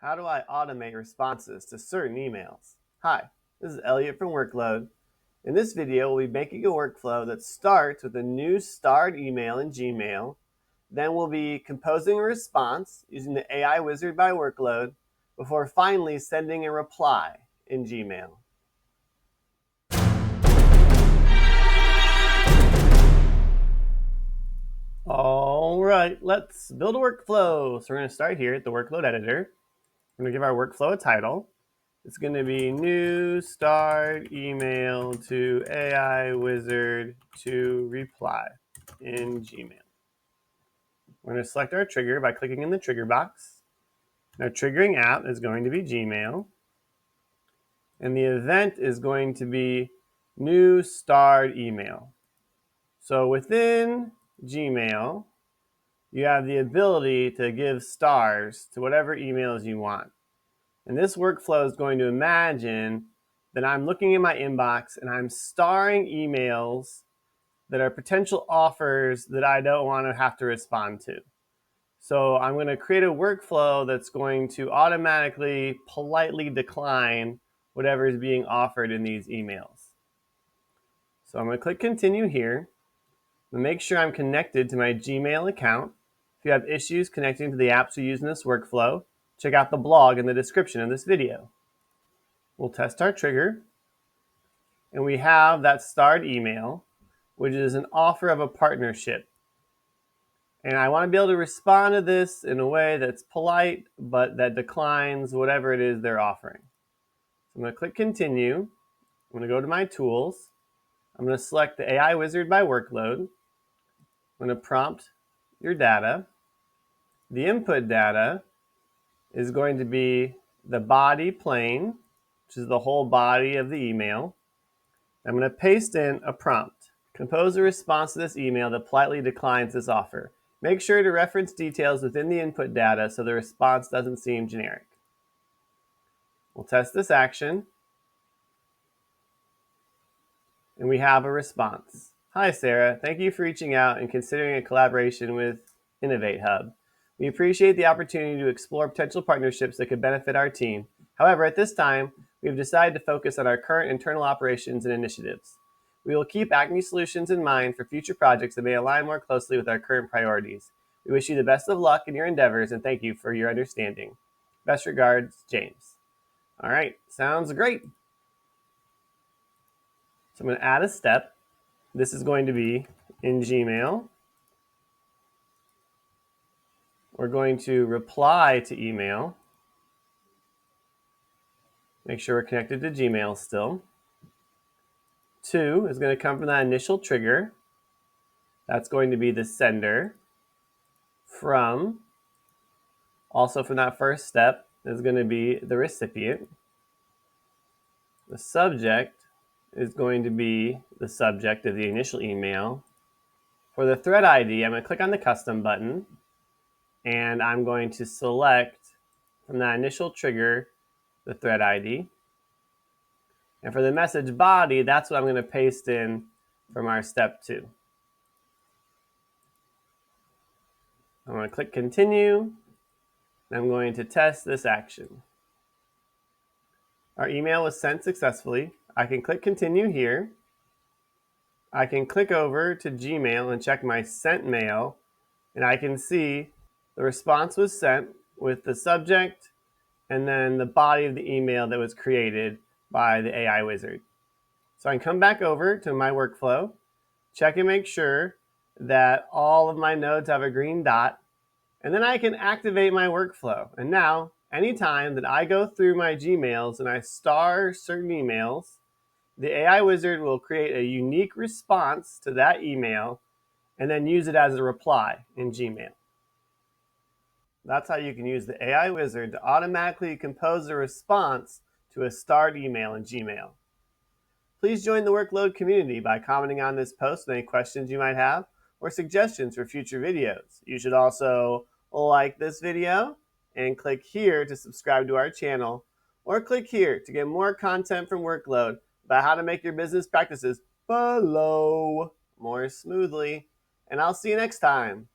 How do I automate responses to certain emails? Hi, this is Elliot from Workload. In this video, we'll be making a workflow that starts with a new starred email in Gmail. Then we'll be composing a response using the AI wizard by Workload before finally sending a reply in Gmail. All right, let's build a workflow. So we're going to start here at the workload editor. We're going to give our workflow a title. It's going to be new start email to AI wizard to reply in Gmail. We're going to select our trigger by clicking in the trigger box. Our triggering app is going to be Gmail. And the event is going to be new starred email. So within Gmail, you have the ability to give stars to whatever emails you want. And this workflow is going to imagine that I'm looking in my inbox and I'm starring emails that are potential offers that I don't want to have to respond to. So I'm going to create a workflow that's going to automatically, politely decline whatever is being offered in these emails. So I'm going to click continue here. And make sure I'm connected to my Gmail account. If you have issues connecting to the apps we use in this workflow, check out the blog in the description of this video. We'll test our trigger. And we have that starred email, which is an offer of a partnership. And I want to be able to respond to this in a way that's polite, but that declines whatever it is they're offering. So I'm going to click continue. I'm going to go to my tools. I'm going to select the AI wizard by workload. I'm going to prompt your data. The input data is going to be the body plain, which is the whole body of the email. I'm going to paste in a prompt. Compose a response to this email that politely declines this offer. Make sure to reference details within the input data so the response doesn't seem generic. We'll test this action. And we have a response. Hi, Sarah. Thank you for reaching out and considering a collaboration with Innovate Hub. We appreciate the opportunity to explore potential partnerships that could benefit our team. However, at this time, we have decided to focus on our current internal operations and initiatives. We will keep Acme Solutions in mind for future projects that may align more closely with our current priorities. We wish you the best of luck in your endeavors and thank you for your understanding. Best regards, James. All right, sounds great. So I'm going to add a step. This is going to be in Gmail. We're going to reply to email. Make sure we're connected to Gmail still. 2 is going to come from that initial trigger. That's going to be the sender. From, also from that first step, is going to be the recipient. The subject is going to be the subject of the initial email. For the thread ID, I'm going to click on the custom button. And I'm going to select from that initial trigger the thread ID. And for the message body, that's what I'm going to paste in from our step 2. I'm going to click continue. And I'm going to test this action. Our email was sent successfully. I can click continue here. I can click over to Gmail and check my sent mail. And I can see the response was sent with the subject and then the body of the email that was created by the AI wizard. So I can come back over to my workflow, check and make sure that all of my nodes have a green dot, and then I can activate my workflow. And now, anytime that I go through my Gmails and I star certain emails, the AI wizard will create a unique response to that email and then use it as a reply in Gmail. That's how you can use the AI wizard to automatically compose a response to a starred email in Gmail. Please join the Workload community by commenting on this post with any questions you might have or suggestions for future videos. You should also like this video and click here to subscribe to our channel, or click here to get more content from Workload about how to make your business practices flow more smoothly. And I'll see you next time.